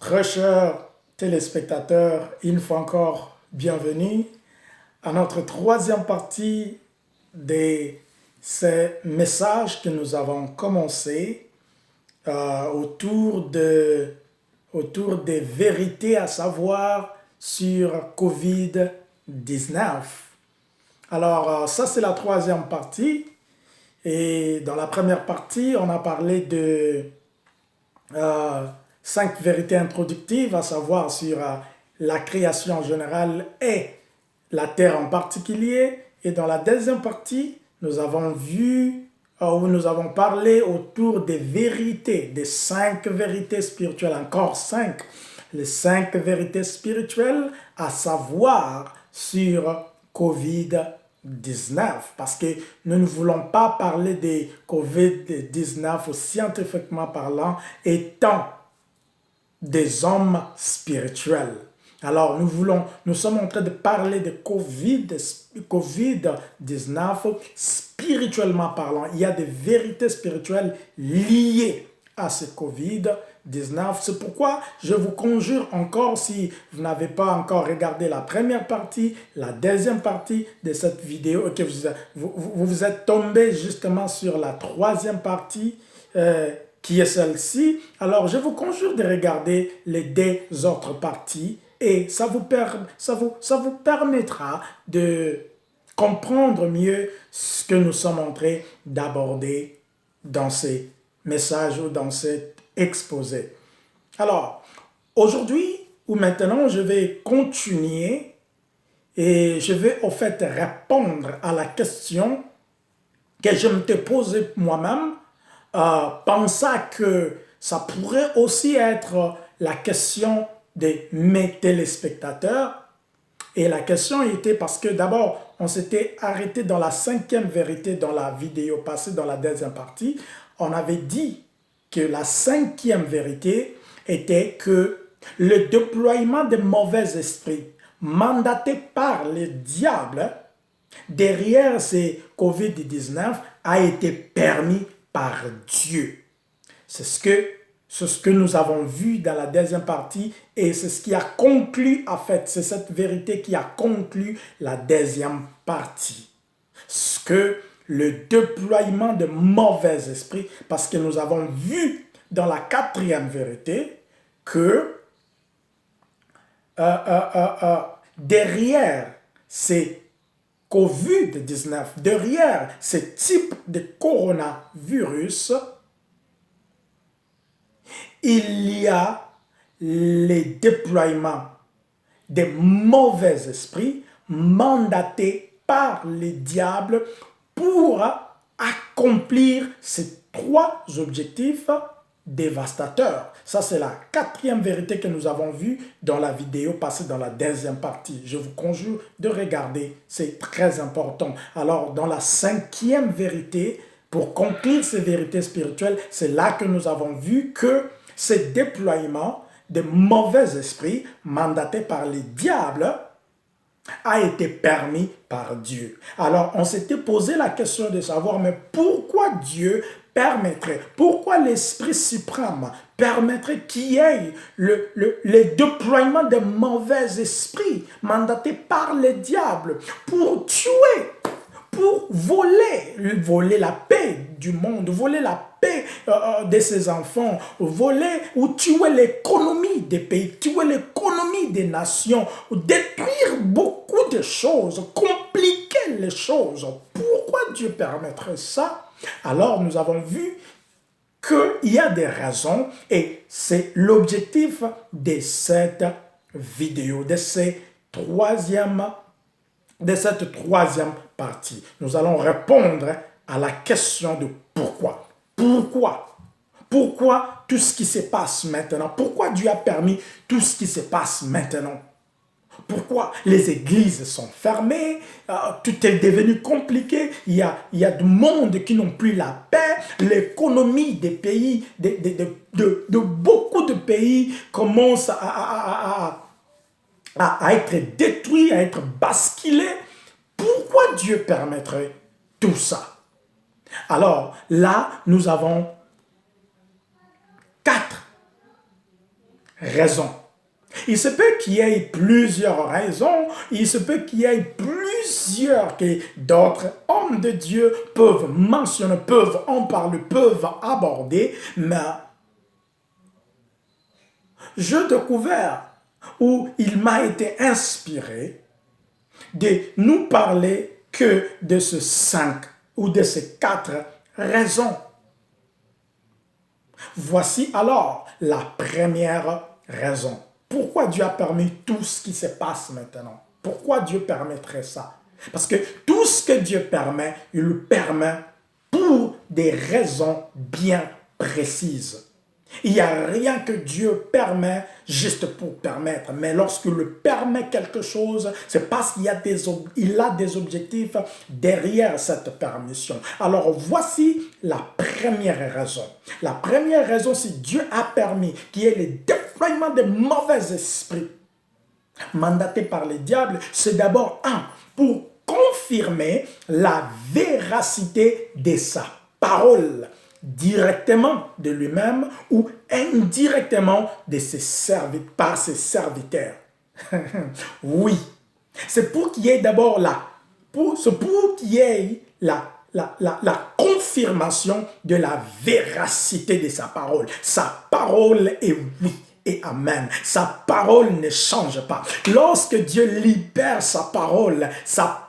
Très chers téléspectateurs, une fois encore, bienvenue à notre troisième partie de ces messages que nous avons commencé autour des vérités à savoir sur COVID-19. Alors, ça c'est la troisième partie. Et dans la première partie, on a parlé de 5 vérités introductives, à savoir sur la création en général et la Terre en particulier. Et dans la deuxième partie, nous avons vu, où nous avons parlé autour des vérités, des 5 vérités spirituelles, encore 5, les 5 vérités spirituelles à savoir sur COVID-19, parce que nous ne voulons pas parler de COVID-19 scientifiquement parlant, étant des hommes spirituels. Alors, nous sommes en train de parler de COVID-19 spirituellement parlant. Il y a des vérités spirituelles liées à ce COVID-19. C'est pourquoi je vous conjure encore, si vous n'avez pas encore regardé la première partie, la deuxième partie de cette vidéo, que vous êtes tombé justement sur la troisième partie, qui est celle-ci. Alors, je vous conjure de regarder les 2 autres parties et ça vous permettra de comprendre mieux ce que nous sommes en train d'aborder dans ces messages ou dans cet exposé. Alors, aujourd'hui ou maintenant, je vais continuer et je vais au fait répondre à la question que je me suis posée moi-même, pensant que ça pourrait aussi être la question de mes téléspectateurs. Et la question était parce que d'abord, on s'était arrêté dans la 5e vérité dans la vidéo passée, dans la deuxième partie. On avait dit que la 5e vérité était que le déploiement de mauvais esprits mandatés par le diable derrière ces COVID-19 a été permis par Dieu. C'est ce que nous avons vu dans la deuxième partie et c'est ce qui a conclu, en fait, c'est cette vérité qui a conclu la deuxième partie. Ce que le déploiement de mauvais esprits, parce que nous avons vu dans la 4e vérité que derrière ces COVID-19, derrière ce type de coronavirus, il y a les déploiements des mauvais esprits mandatés par les diables pour accomplir ces 3 objectifs dévastateurs. Ça, c'est la 4e vérité que nous avons vue dans la vidéo passée dans la deuxième partie. Je vous conjure de regarder, c'est très important. Alors, dans la 5e vérité, pour conclure ces vérités spirituelles, c'est là que nous avons vu que ce déploiement de mauvais esprits mandatés par les diables a été permis par Dieu. Alors, on s'était posé la question de savoir, mais pourquoi Dieu permettrait, pourquoi l'Esprit suprême permettrait qu'il y ait le déploiement de mauvais esprits mandatés par les diables pour tuer, pour voler la paix du monde, voler la paix de ses enfants, voler ou tuer l'économie des pays, tuer l'économie des nations, détruire beaucoup de choses, compliquer les choses. Pourquoi Dieu permettrait ça? Alors nous avons vu qu'il y a des raisons et c'est l'objectif de cette vidéo, de cette troisième partie. Nous allons répondre à la question de pourquoi. Pourquoi tout ce qui se passe maintenant? Pourquoi Dieu a permis tout ce qui se passe maintenant? Pourquoi les églises sont fermées? Tout est devenu compliqué. Il y a du monde qui n'ont plus la paix. L'économie des pays, de beaucoup de pays commence à être détruit, à être basculé. Pourquoi Dieu permettrait tout ça? Alors là, nous avons raisons. Il se peut qu'il y ait plusieurs raisons, il se peut qu'il y ait plusieurs que d'autres hommes de Dieu peuvent mentionner, peuvent en parler, peuvent aborder, mais j'ai découvert où il m'a été inspiré de nous parler que de ces 5 ou de ces 4 raisons. Voici alors la première raison. Pourquoi Dieu a permis tout ce qui se passe maintenant? Pourquoi Dieu permettrait ça? Parce que tout ce que Dieu permet, il le permet pour des raisons bien précises. Il n'y a rien que Dieu permet juste pour permettre. Mais lorsqu'il le permet quelque chose, c'est parce qu'il a des objectifs derrière cette permission. Alors voici la première raison. La première raison, si Dieu a permis qu'il y ait le déploiement de mauvais esprits mandatés par le diable, c'est d'abord pour confirmer la véracité de sa parole, directement de lui-même ou indirectement par ses serviteurs. Oui, c'est pour qu'il y ait d'abord la confirmation de la véracité de sa parole. Sa parole est oui et amen. Sa parole ne change pas. Lorsque Dieu libère sa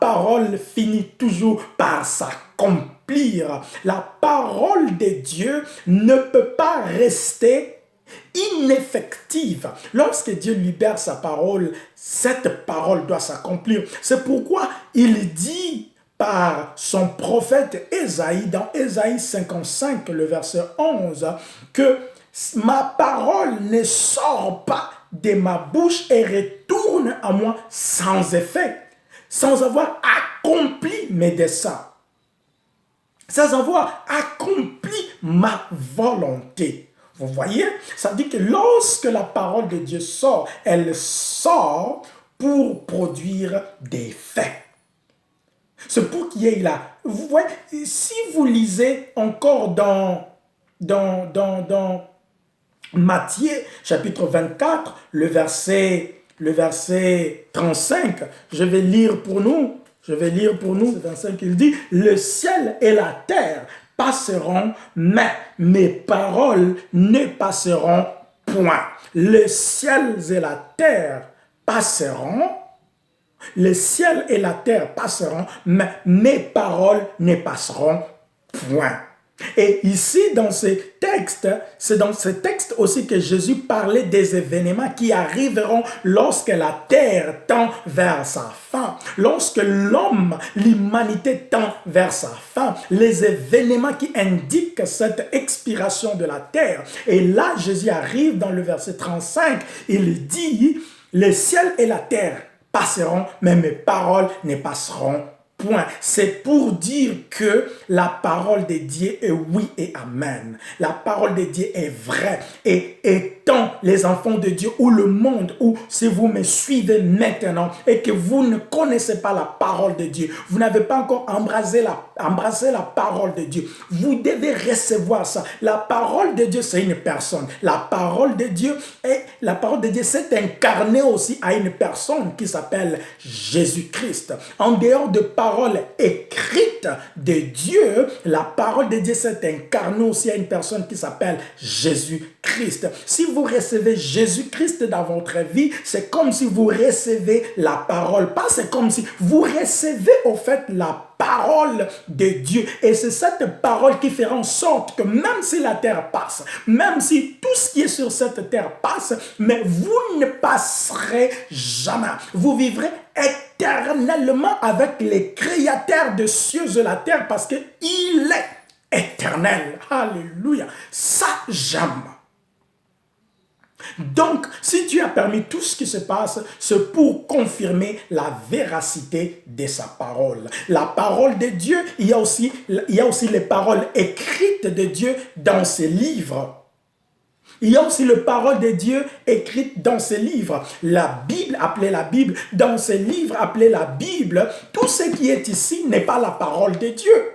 parole finit toujours par s'accomplir. La parole de Dieu ne peut pas rester ineffective. Lorsque Dieu libère sa parole, cette parole doit s'accomplir. C'est pourquoi il dit par son prophète Ésaïe, dans Ésaïe 55, le verset 11, que ma parole ne sort pas de ma bouche et retourne à moi sans effet, sans avoir accompli mes desseins, sans avoir accompli ma volonté. Vous voyez, ça dit que lorsque la parole de Dieu sort, elle sort pour produire des faits. C'est pour qu'il y ait là. Vous voyez, si vous lisez encore dans Matthieu, chapitre 24, le verset 35, je vais lire pour nous, le 25, il dit, le ciel et la terre passeront, mais mes paroles ne passeront point. Le ciel et la terre passeront, le ciel et la terre passeront, mais mes paroles ne passeront point. Et ici, dans ces textes, c'est dans ces textes aussi que Jésus parlait des événements qui arriveront lorsque la terre tend vers sa fin. Lorsque l'humanité tend vers sa fin, les événements qui indiquent cette expiration de la terre. Et là, Jésus arrive dans le verset 35, il dit, le ciel et la terre passeront, mais mes paroles ne passeront point. C'est pour dire que la parole de Dieu est oui et amen. La parole de Dieu est vraie. Et étant les enfants de Dieu ou le monde, ou si vous me suivez maintenant et que vous ne connaissez pas la parole de Dieu, vous n'avez pas encore embrassé la parole de Dieu, vous devez recevoir ça. La parole de Dieu, c'est une personne. La parole de Dieu s'est incarnée aussi à une personne qui s'appelle Jésus-Christ. En dehors de parole écrite de Dieu, la parole de Dieu s'est incarnée aussi à une personne qui s'appelle Jésus-Christ. Si vous recevez Jésus-Christ dans votre vie, c'est comme si vous recevez la parole. Pas c'est comme si vous recevez au fait la parole de Dieu. Et c'est cette parole qui fera en sorte que même si la terre passe, même si tout ce qui est sur cette terre passe, mais vous ne passerez jamais. Vous vivrez éternellement avec les créateurs des cieux et de la terre parce qu'il est éternel. Alléluia. Ça, j'aime. Donc, si Dieu a permis tout ce qui se passe, c'est pour confirmer la véracité de sa parole. La parole de Dieu, il y a aussi les paroles écrites de Dieu dans ses livres. Il y a aussi les paroles de Dieu écrites dans ses livres. La Bible, appelée la Bible, dans ses livres, appelée la Bible. Tout ce qui est ici n'est pas la parole de Dieu.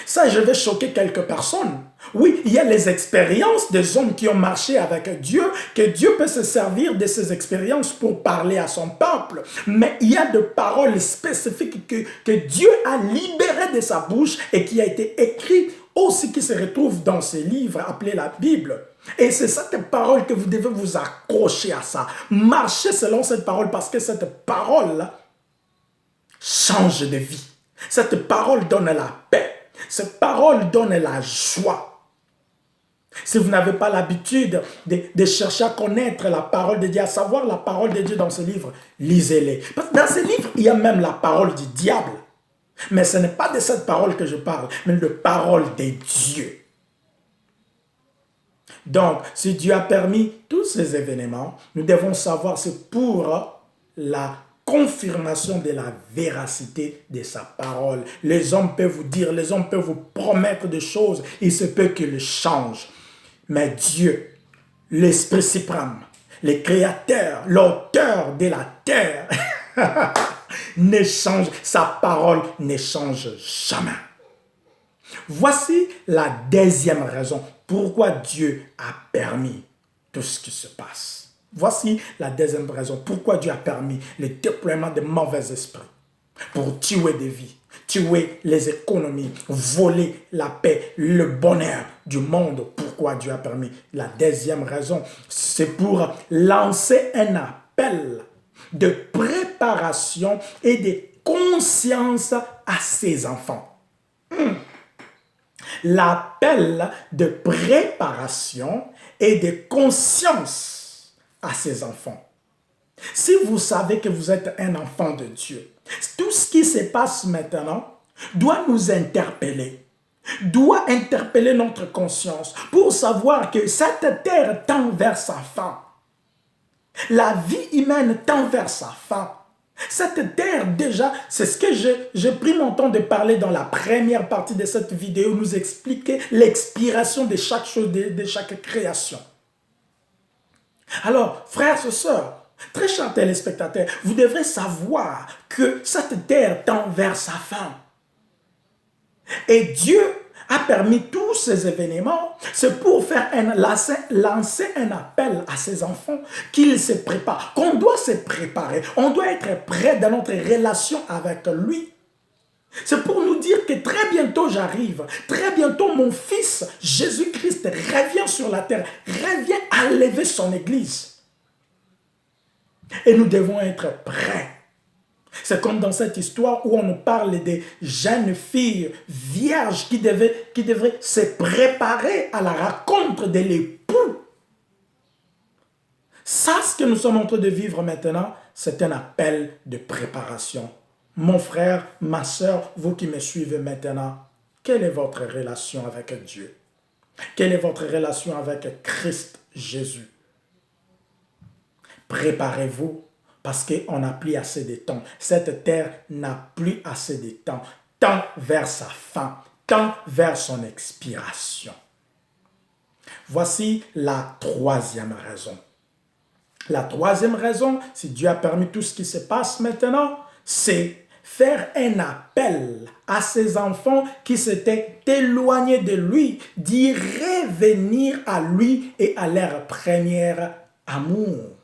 Ça, je vais choquer quelques personnes. Oui, il y a les expériences des hommes qui ont marché avec Dieu, que Dieu peut se servir de ces expériences pour parler à son peuple. Mais il y a des paroles spécifiques que Dieu a libérées de sa bouche et qui a été écrites aussi, qui se retrouvent dans ce livre appelé la Bible. Et c'est cette parole que vous devez vous accrocher à ça. Marchez selon cette parole parce que cette parole change de vie. Cette parole donne la paix. Cette parole donne la joie. Si vous n'avez pas l'habitude de chercher à connaître la parole de Dieu, à savoir la parole de Dieu dans ce livre, lisez-les. Parce que dans ce livre, il y a même la parole du diable. Mais ce n'est pas de cette parole que je parle, mais de parole de Dieu. Donc, si Dieu a permis tous ces événements, nous devons savoir c'est pour la confirmation de la véracité de sa parole. Les hommes peuvent vous dire, les hommes peuvent vous promettre des choses, il se peut qu'ils changent. Mais Dieu, l'Esprit suprême, le Créateur, l'auteur de la terre, ne change, sa parole ne change jamais. Voici la deuxième raison pourquoi Dieu a permis tout ce qui se passe. Voici la deuxième raison pourquoi Dieu a permis le déploiement de mauvais esprits pour tuer des vies, tuer les économies, voler la paix, le bonheur du monde. Pourquoi Dieu a permis? La deuxième raison, c'est pour lancer un appel de préparation et de conscience à ses enfants. L'appel de préparation et de conscience à ses enfants. Si vous savez que vous êtes un enfant de Dieu, tout ce qui se passe maintenant doit nous interpeller, doit interpeller notre conscience pour savoir que cette terre tend vers sa fin. La vie humaine tend vers sa fin. Cette terre, déjà, c'est ce que j'ai pris mon temps de parler dans la première partie de cette vidéo, nous expliquer l'expiration de chaque chose, de chaque création. Alors, frères et sœurs, très chers téléspectateurs, vous devrez savoir que cette terre tend vers sa fin. Et Dieu a permis tous ces événements, c'est pour faire lancer un appel à ses enfants qu'ils se préparent, qu'on doit se préparer, on doit être prêt dans notre relation avec lui. C'est pour nous dire que très bientôt j'arrive, très bientôt mon fils Jésus-Christ revient sur la terre, revient à lever son église. Et nous devons être prêts. C'est comme dans cette histoire où on nous parle des jeunes filles vierges qui devraient se préparer à la rencontre de l'époux. Ça, ce que nous sommes en train de vivre maintenant, c'est un appel de préparation. Mon frère, ma soeur, vous qui me suivez maintenant, quelle est votre relation avec Dieu? Quelle est votre relation avec Christ Jésus? Préparez-vous. Parce qu'on n'a plus assez de temps. Cette terre n'a plus assez de temps. Tend vers sa fin. Tend vers son expiration. Voici la troisième raison. La troisième raison, si Dieu a permis tout ce qui se passe maintenant, c'est faire un appel à ses enfants qui s'étaient éloignés de lui, d'y revenir à lui et à leur premier amour.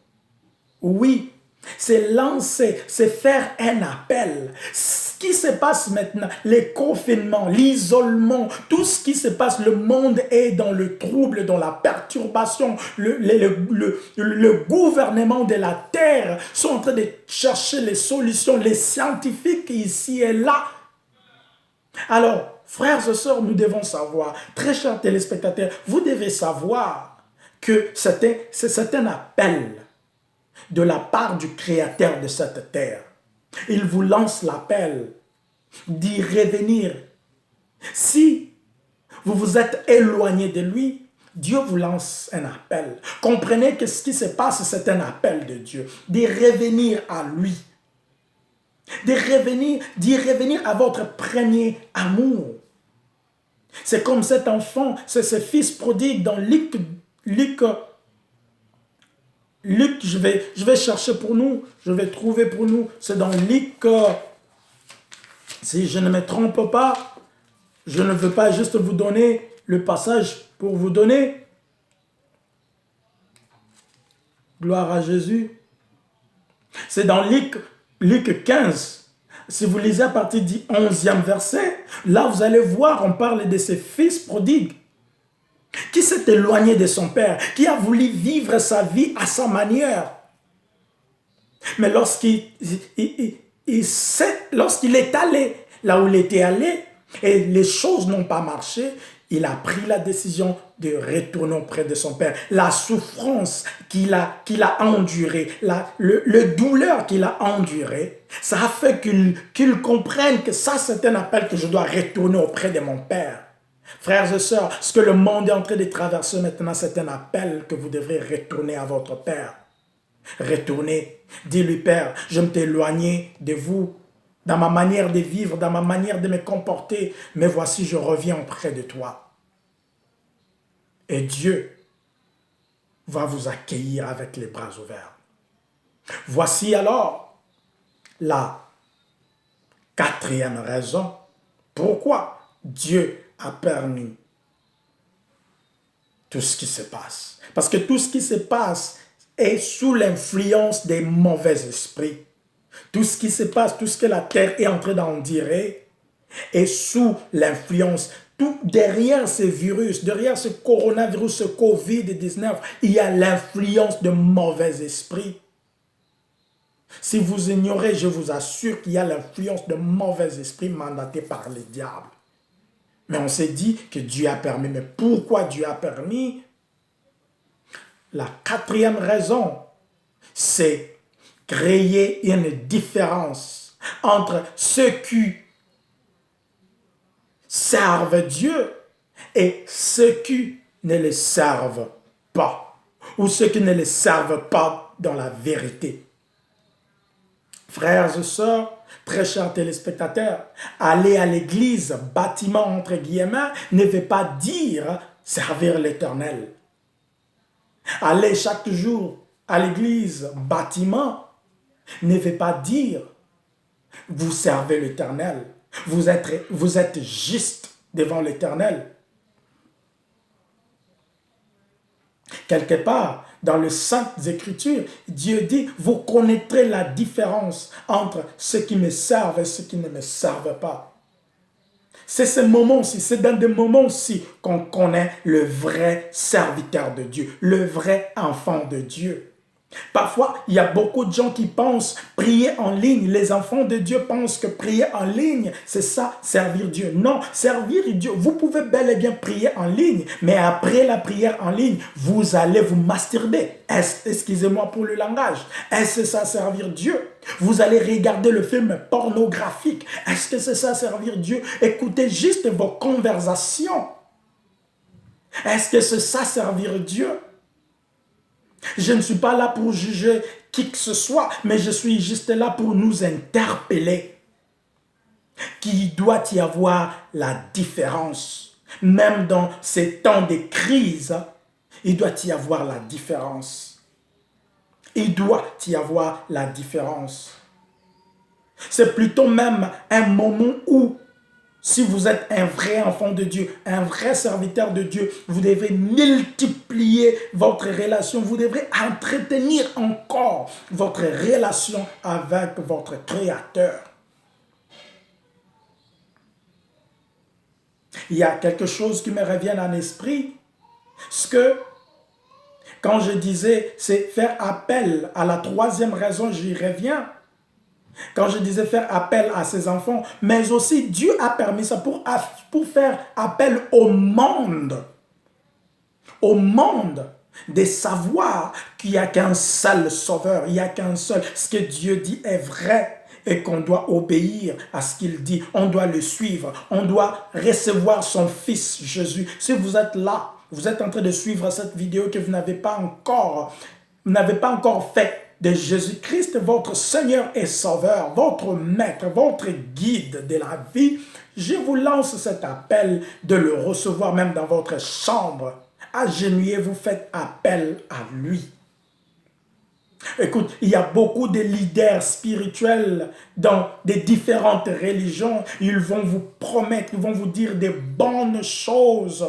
Oui. C'est lancer, c'est faire un appel. Ce qui se passe maintenant, les confinements, l'isolement, tout ce qui se passe, le monde est dans le trouble, dans la perturbation. Le gouvernement de la terre sont en train de chercher les solutions, les scientifiques ici et là. Alors, frères et sœurs, nous devons savoir, très chers téléspectateurs, vous devez savoir que c'est un appel de la part du Créateur de cette terre. Il vous lance l'appel d'y revenir. Si vous vous êtes éloigné de lui, Dieu vous lance un appel. Comprenez que ce qui se passe, c'est un appel de Dieu. D'y revenir à lui. D'y revenir à votre premier amour. C'est comme cet enfant, c'est ce fils prodigue dans Luc, je vais chercher pour nous, je vais trouver pour nous, c'est dans Luc, si je ne me trompe pas, Je ne veux pas juste vous donner le passage pour vous donner. Gloire à Jésus. C'est dans Luc 15. Si vous lisez à partir du 11e verset, là vous allez voir, on parle de ces fils prodigues qui s'est éloigné de son père, qui a voulu vivre sa vie à sa manière. Mais lorsqu'il est allé là où il était allé et les choses n'ont pas marché, il a pris la décision de retourner auprès de son père. La souffrance qu'il a endurée, le douleur qu'il a endurée, ça a fait qu'il comprenne que ça c'est un appel que je dois retourner auprès de mon père. Frères et sœurs, ce que le monde est en train de traverser maintenant, c'est un appel que vous devrez retourner à votre père. Retournez, dis-lui, Père, je me t'ai éloigné de vous, dans ma manière de vivre, dans ma manière de me comporter, mais voici, je reviens auprès de toi. Et Dieu va vous accueillir avec les bras ouverts. Voici alors la 4e raison pourquoi Dieu a permis tout ce qui se passe. Parce que tout ce qui se passe est sous l'influence des mauvais esprits. Tout ce qui se passe, tout ce que la terre est en train d'endurer est sous l'influence. Tout derrière ce virus, derrière ce coronavirus, ce Covid-19, il y a l'influence de mauvais esprits. Si vous ignorez, je vous assure qu'il y a l'influence de mauvais esprits mandatés par le diable. Mais on s'est dit que Dieu a permis. Mais pourquoi Dieu a permis? La 4e raison, c'est créer une différence entre ceux qui servent Dieu et ceux qui ne le servent pas, ou ceux qui ne le servent pas dans la vérité. Frères et sœurs, très chers téléspectateurs, aller à l'église, bâtiment entre guillemets, ne veut pas dire servir l'Éternel. Aller chaque jour à l'église, bâtiment, ne veut pas dire vous servez l'Éternel. Vous êtes juste devant l'Éternel. Quelque part, dans les Saintes Écritures, Dieu dit, vous connaîtrez la différence entre ceux qui me servent et ceux qui ne me servent pas. C'est ces moments-ci, c'est dans des moments-ci qu'on connaît le vrai serviteur de Dieu, le vrai enfant de Dieu. Parfois, il y a beaucoup de gens qui pensent prier en ligne. Les enfants de Dieu pensent que prier en ligne, c'est ça, servir Dieu. Non, servir Dieu, vous pouvez bel et bien prier en ligne, mais après la prière en ligne, vous allez vous masturber. Excusez-moi pour le langage. Est-ce que ça servir Dieu? Vous allez regarder le film pornographique. Est-ce que c'est ça servir Dieu? Écoutez juste vos conversations. Est-ce que c'est ça servir Dieu? Je ne suis pas là pour juger qui que ce soit, mais je suis juste là pour nous interpeller. Qu'il doit y avoir la différence. Même dans ces temps de crise, il doit y avoir la différence. Il doit y avoir la différence. C'est plutôt même un moment où, si vous êtes un vrai enfant de Dieu, un vrai serviteur de Dieu, vous devez multiplier votre relation. Vous devrez entretenir encore votre relation avec votre Créateur. Il y a quelque chose qui me revient en esprit. Ce que, quand je disais, c'est faire appel à la 3e raison, j'y reviens. Quand je disais faire appel à ses enfants, mais aussi Dieu a permis ça pour faire appel au monde de savoir qu'il n'y a qu'un seul sauveur, il n'y a qu'un seul. Ce que Dieu dit est vrai et qu'on doit obéir à ce qu'il dit. On doit le suivre, on doit recevoir son Fils Jésus. Si vous êtes là, vous êtes en train de suivre cette vidéo que vous n'avez pas encore fait de Jésus-Christ, votre Seigneur et Sauveur, votre Maître, votre guide de la vie, je vous lance cet appel de le recevoir même dans votre chambre. Agenouillez-vous, faites appel à lui. Écoute, il y a beaucoup de leaders spirituels dans des différentes religions. Ils vont vous promettre, ils vont vous dire des bonnes choses,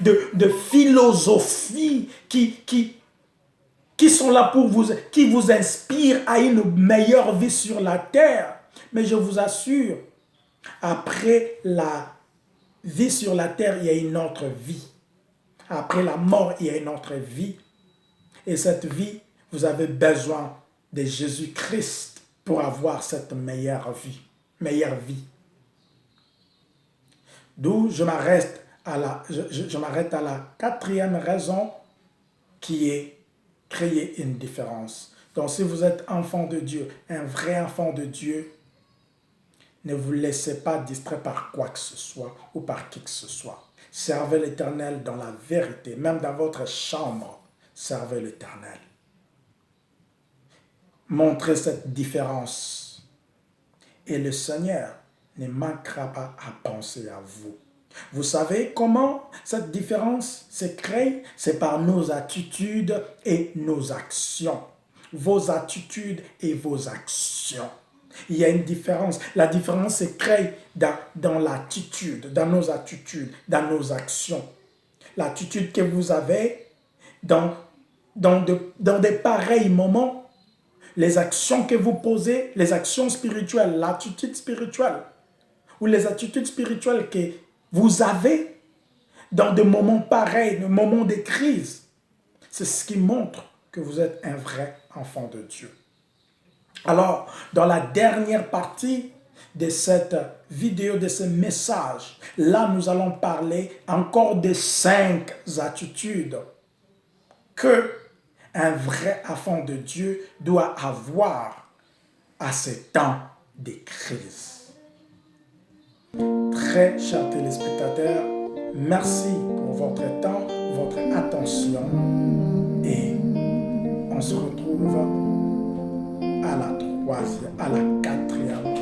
de philosophies qui sont là pour vous, qui vous inspirent à une meilleure vie sur la terre. Mais je vous assure, après la vie sur la terre, il y a une autre vie. Après la mort, il y a une autre vie. Et cette vie, vous avez besoin de Jésus-Christ pour avoir cette meilleure vie. D'où je m'arrête à la quatrième raison qui est créer une différence. Donc si vous êtes enfant de Dieu, un vrai enfant de Dieu, ne vous laissez pas distraire par quoi que ce soit ou par qui que ce soit. Servez l'Éternel dans la vérité, même dans votre chambre, servez l'Éternel. Montrez cette différence. Et le Seigneur ne manquera pas à penser à vous. Vous savez comment cette différence se crée? C'est par nos attitudes et nos actions. Vos attitudes et vos actions. Il y a une différence. La différence se crée dans l'attitude, dans nos attitudes, dans nos actions. L'attitude que vous avez dans des pareils moments, les actions que vous posez, les actions spirituelles, l'attitude spirituelle, ou les attitudes spirituelles que vous avez dans des moments pareils, des moments de crise, c'est ce qui montre que vous êtes un vrai enfant de Dieu. Alors, dans la dernière partie de cette vidéo, de ce message, là, nous allons parler encore de 5 attitudes que un vrai enfant de Dieu doit avoir à ces temps de crise. Très chers téléspectateurs, merci pour votre temps, votre attention et on se retrouve à la 4e